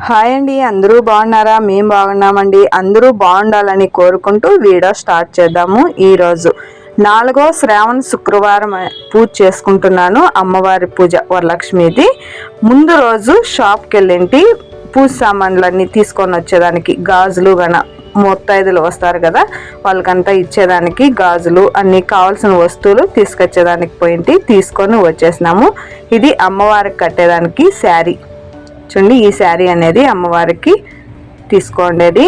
Hi అండి, అందరూ బాగున్నారా? మేము బాగున్నామండి. అందరూ బాగుండాలని కోరుకుంటూ వీడియో స్టార్ట్ చేద్దాము. ఈరోజు 4వ శ్రావణ శుక్రవారం పూజ చేసుకుంటున్నాను. అమ్మవారి పూజ వరలక్ష్మిది. ముందు రోజు షాప్కి వెళ్ళింటి పూజ సామాన్లన్నీ తీసుకొని వచ్చేదానికి, గాజులు ముత్తైదులు వస్తారు కదా, వాళ్ళకంతా ఇచ్చేదానికి గాజులు అన్నీ కావాల్సిన వస్తువులు తీసుకొచ్చేదానికి పోయింటి. తీసుకొని వచ్చేసినాము. ఇది అమ్మవారికి కట్టేదానికి శారీ. చూడండి, ఈ శారీ అనేది అమ్మవారికి తీసుకోండేది.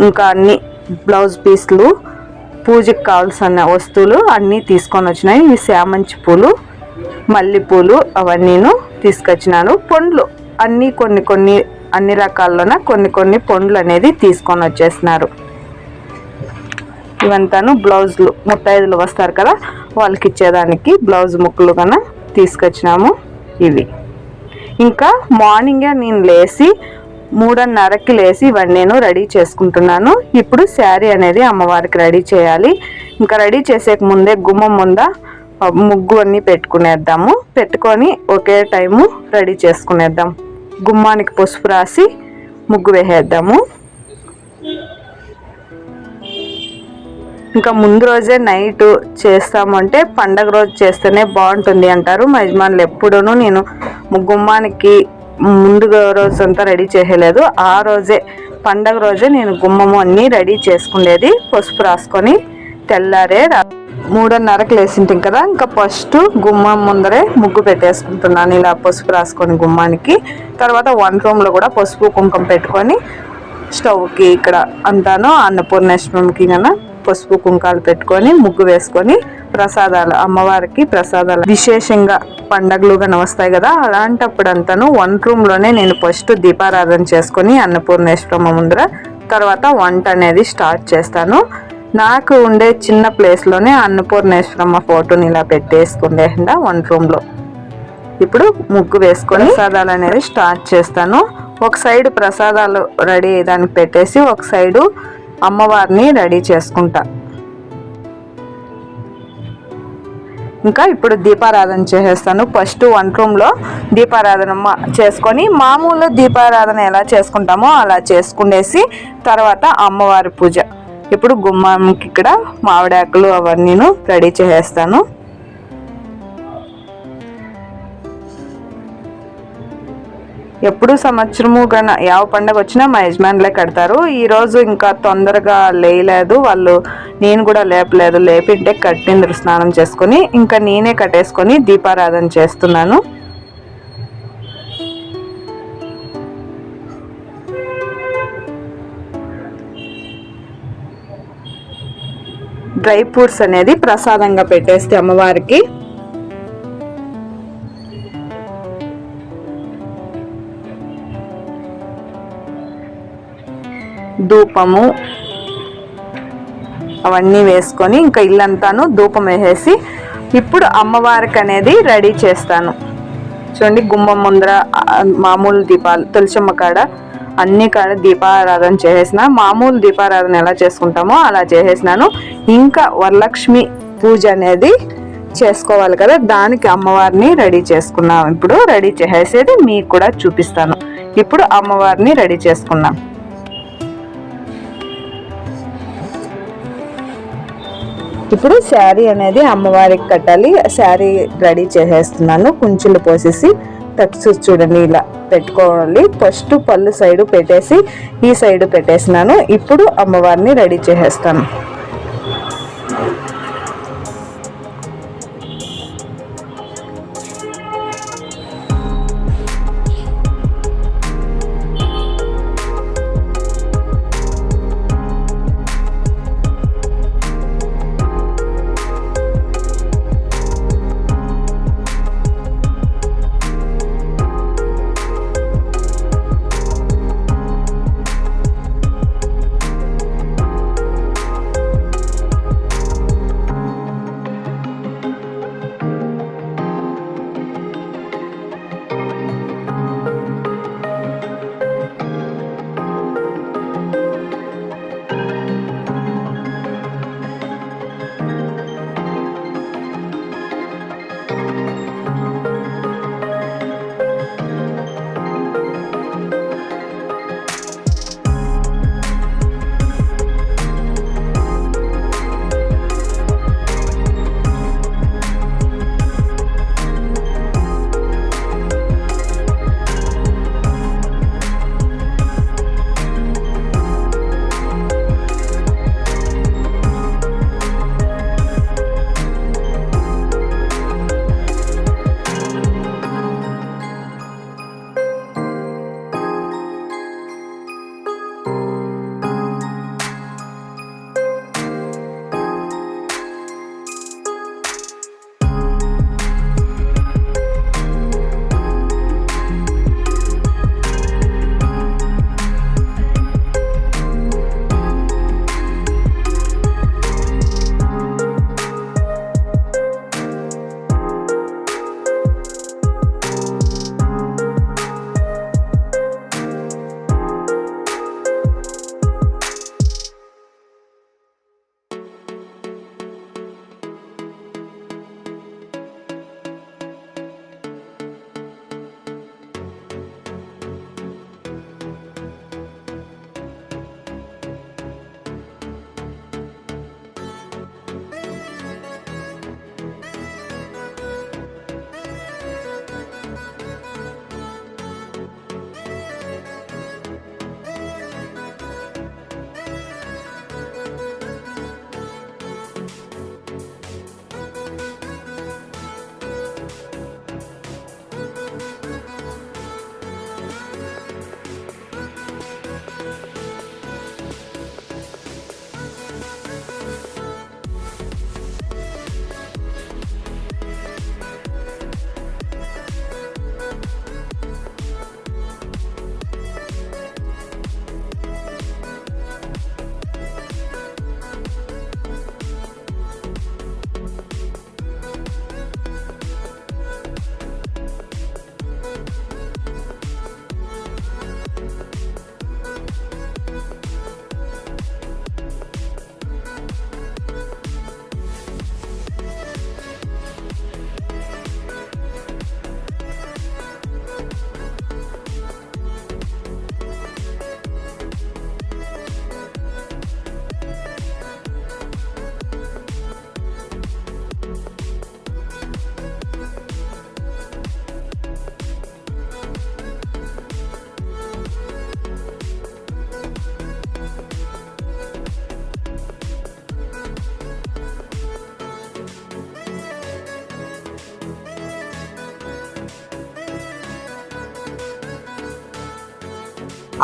ఇంకా అన్ని బ్లౌజ్ పీస్లు, పూజకి కావాల్సిన వస్తువులు అన్నీ తీసుకొని వచ్చినాయి. ఇవి శామంచి పూలు, మల్లెపూలు అవన్నీను తీసుకొచ్చినాను. పండ్లు అన్నీ కొన్ని అన్ని రకాల్లోన కొన్ని పండ్లు అనేది తీసుకొని వచ్చేసినారు. ఇవంతాను బ్లౌజులు, ముత్తైదులు వస్తారు కదా, వాళ్ళకి ఇచ్చేదానికి బ్లౌజ్ ముక్కలు కన్నా తీసుకొచ్చినాము. ఇవి ఇంకా మార్నింగే నేను లేచి 3:30కి లేచి ఇవన్నీ నేను రెడీ చేసుకుంటున్నాను. ఇప్పుడు శారీ అనేది అమ్మవారికి రెడీ చేయాలి. ఇంకా రెడీ చేసేక ముందే గుమ్మం ముంద ముగ్గు అన్నీ పెట్టుకునేద్దాము. పెట్టుకొని ఒకే టైము రెడీ చేసుకునేద్దాం. గుమ్మానికి పసుపు రాసి ముగ్గు వేసేద్దాము. ఇంకా ముందు రోజే నైట్ చేస్తామంటే పండగ రోజు చేస్తేనే బాగుంటుంది అంటారు మా యజమానులు. ఎప్పుడూను నేను గుమ్మానికి ముందు రోజంతా రెడీ చేయలేదు. ఆ రోజే పండగ రోజే నేను గుమ్మము అన్నీ రెడీ చేసుకునేది. పసుపు రాసుకొని తెల్లారే 3:30కి లేచింటాం కదా, ఇంకా ఫస్ట్ గుమ్మం ముందరే ముగ్గు పెట్టేసుకుంటున్నాను ఇలా పసుపు రాసుకొని గుమ్మానికి. తర్వాత వంట రూమ్లో కూడా పసుపు కుంకుమ పెట్టుకొని స్టవ్కి ఇక్కడ అంతాను అన్నపూర్ణేశ్వరంకి కన్నా పసుపు కుంకాలు పెట్టుకొని ముగ్గు వేసుకొని ప్రసాదాలు, అమ్మవారికి ప్రసాదాలు విశేషంగా పండగలు కానీ వస్తాయి కదా, అలాంటప్పుడు అంతాను వంట రూమ్లోనే నేను ఫస్ట్ దీపారాధన చేసుకొని అన్నపూర్ణేశ్వరమ్మ ముందర తర్వాత వంట అనేది స్టార్ట్ చేస్తాను. నాకు ఉండే చిన్న ప్లేస్లోనే అన్నపూర్ణేశ్వరమ్మ ఫోటోని ఇలా పెట్టేసుకుండే వంట రూమ్లో. ఇప్పుడు ముగ్గు వేసుకొని ప్రసాదాలు అనేది స్టార్ట్ చేస్తాను. ఒక సైడు ప్రసాదాలు రెడీ అయ్యేదానికి పెట్టేసి ఒక సైడు అమ్మవారిని రెడీ చేసుకుంటా. ఇంకా ఇప్పుడు దీపారాధన చేసేస్తాను. ఫస్ట్ వంట రూమ్లో దీపారాధన చేసుకొని మామూలు దీపారాధన ఎలా చేసుకుంటామో అలా చేసుకునేసి తర్వాత అమ్మవారి పూజ. ఇప్పుడు గుమ్మానికి ఇక్కడ మామిడాకులు అవన్నీను రెడీ చేసేస్తాను. ఎప్పుడు సంవత్సరము కన్నా ಯಾವ పండగ వచ్చినా మా యజమానులే కడతారు. ఈరోజు ఇంకా తొందరగా లేయలేదు వాళ్ళు, నేను కూడా లేపలేదు. లేపింటే కట్టిందరు స్నానం చేసుకొని ఇంకా నేనే కట్టేసుకొని దీపారాధన చేస్తున్నాను. డ్రై ఫ్రూట్స్ అనేది ప్రసాదంగా పెట్టేస్తే అమ్మవారికి ధూపము అవన్నీ వేసుకొని ఇంకా ఇల్లంతాను ధూపం వేసేసి ఇప్పుడు అమ్మవారికి అనేది రెడీ చేస్తాను. చూడండి, గుమ్మం ముందర మామూలు దీపాలు, తులసమ్మ కాడ అన్ని కాడ దీపారాధన చేసేసిన. మామూలు దీపారాధన ఎలా చేసుకుంటామో అలా చేసేసినాను. ఇంకా వరలక్ష్మి పూజ అనేది చేసుకోవాలి కదా, దానికి అమ్మవారిని రెడీ చేసుకున్నాం. ఇప్పుడు రెడీ చేసేది మీకు కూడా చూపిస్తాను. ఇప్పుడు అమ్మవారిని రెడీ చేసుకున్నాం. ఇప్పుడు శారీ అనేది అమ్మవారికి కట్టాలి. శారీ రెడీ చేసేస్తున్నాను. కుంచులు పోసేసి టక్స్ చూడండి ఇలా పెట్టుకోవాలి. ఫస్ట్ పళ్ళు సైడు పెట్టేసి ఈ సైడు పెట్టేసినాను. ఇప్పుడు అమ్మవారిని రెడీ చేసేస్తాను.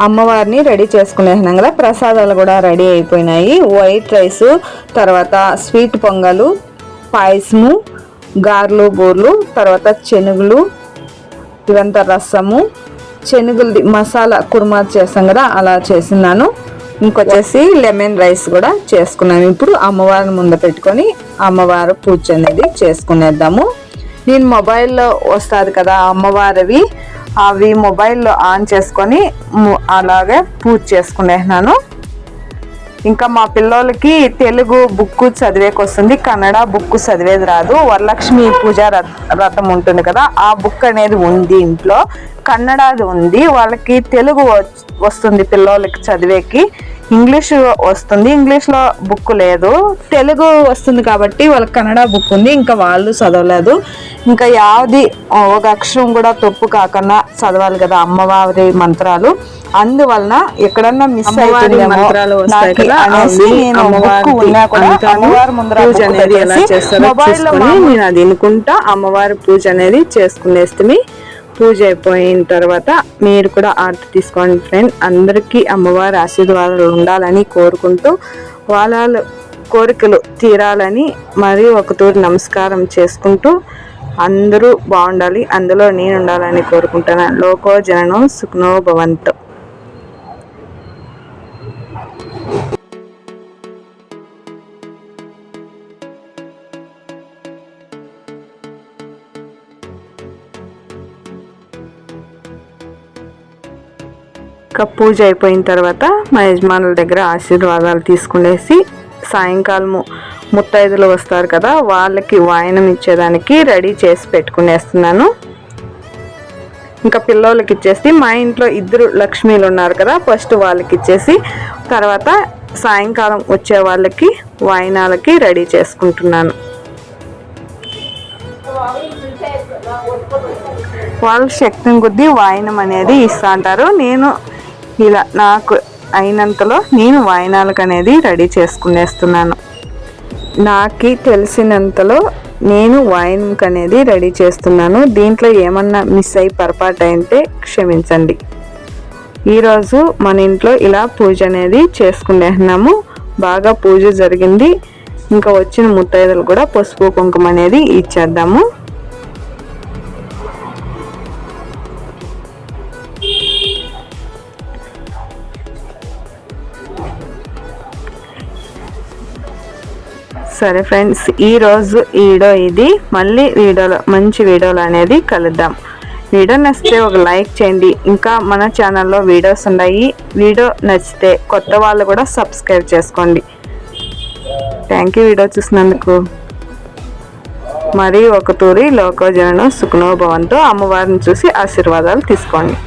అమ్మవారిని రెడీ చేసుకునేసినాం కదా. ప్రసాదాలు కూడా రెడీ అయిపోయినాయి. వైట్ రైస్, తర్వాత స్వీట్ పొంగలు, పాయసము, గారెలు, బూర్లు, తర్వాత శనగలు, ఇవంతా రసము, శనగలది మసాలా కుర్మా చేస్తాం కదా అలా చేసినాను. ఇంకొచ్చేసి లెమన్ రైస్ కూడా చేసుకున్నాను. ఇప్పుడు అమ్మవారిని ముందు పెట్టుకొని అమ్మవారు పూజ అనేది చేసుకునేద్దాము. నేను మొబైల్లో వస్తుంది కదా అమ్మవారివి, అవి మొబైల్లో ఆన్ చేసుకొని అలాగే పూజ చేసుకునేసినాను. ఇంకా మా పిల్లలకి తెలుగు బుక్ చదివేకి వస్తుంది, కన్నడ బుక్ చదివేది రాదు. వరలక్ష్మి పూజా రథం ఉంటుంది కదా, ఆ బుక్ అనేది ఉంది ఇంట్లో, కన్నడది ఉంది. వాళ్ళకి తెలుగు వస్తుంది పిల్లలకి చదివేకి, ఇంగ్లీష్ వస్తుంది, ఇంగ్లీష్లో బుక్ లేదు. తెలుగు వస్తుంది కాబట్టి వాళ్ళకి కన్నడ బుక్ ఉంది. ఇంకా వాళ్ళు చదవలేదు. ఇంకా యావది ఒక అక్షరం కూడా తప్పు కాకుండా చదవాలి కదా అమ్మవారి మంత్రాలు. అందువలన ఎక్కడన్నా మిస్ అవుతుంది మంత్రాలు వస్తాయి కదా అనేసి నేను బుక్ ఉన్నా కూడా అమ్మవారి ముందర పూజ అనేది ఎలా చేస్తారో చూసుకొని నేను అది వినుకుంటా అమ్మవారి పూజ అనేది చేసుకునేస్తే. పూజ అయిపోయిన తర్వాత మీరు కూడా ఆర్తి తీసుకోండి ఫ్రెండ్. అందరికీ అమ్మవారి ఆశీర్వాదాలు ఉండాలని కోరుకుంటూ వాళ్ళ కోరికలు తీరాలని మరి ఒక తూరి నమస్కారం చేసుకుంటూ అందరూ బాగుండాలి, అందులో నేను ఉండాలని కోరుకుంటున్నాను. లోకో జననం సుఖనో భవంతు. ఇంకా పూజ అయిపోయిన తర్వాత మా యజమానుల దగ్గర ఆశీర్వాదాలు తీసుకునేసి సాయంకాలము ముత్తైదులు వస్తారు కదా వాళ్ళకి వాయనం ఇచ్చేదానికి రెడీ చేసి పెట్టుకునేస్తున్నాను. ఇంకా పిల్లలకి ఇచ్చేసి మా ఇంట్లో 2 లక్ష్మీలు ఉన్నారు కదా, ఫస్ట్ వాళ్ళకి ఇచ్చేసి తర్వాత సాయంకాలం వచ్చే వాళ్ళకి వాయనాలకి రెడీ చేసుకుంటున్నాను. వాళ్ళ శక్తిని కొద్దీ వాయనం అనేది ఇస్తా అంటారు. నేను ఇలా నాకు అయినంతలో నేను వాయనాలకు అనేది రెడీ చేసుకునేస్తున్నాను. నాకు తెలిసినంతలో నేను వాయనంకి అనేది రెడీ చేస్తున్నాను. దీంట్లో ఏమన్నా మిస్ అయ్యి పొరపాటు అయితే క్షమించండి. ఈరోజు మన ఇంట్లో ఇలా పూజ అనేది చేసుకునేస్తున్నాము. బాగా పూజ జరిగింది. ఇంకా వచ్చిన ముత్తైదులు కూడా పసుపు కుంకుమ అనేది ఇచ్చేద్దాము. సరే ఫ్రెండ్స్, ఈరోజు వీడియో ఇది. మళ్ళీ మంచి వీడియోలు అనేది కలుద్దాం. వీడియో నచ్చితే ఒక లైక్ చేయండి. ఇంకా మన ఛానల్లో వీడియోస్ ఉన్నాయి. వీడియో నచ్చితే కొత్త వాళ్ళు కూడా సబ్స్క్రైబ్ చేసుకోండి. థ్యాంక్ యూ వీడియో చూసినందుకు. మరి ఒక తూరి లోకో జననం సుఖనో భవంతు. అమ్మవారిని చూసి ఆశీర్వాదాలు తీసుకోండి.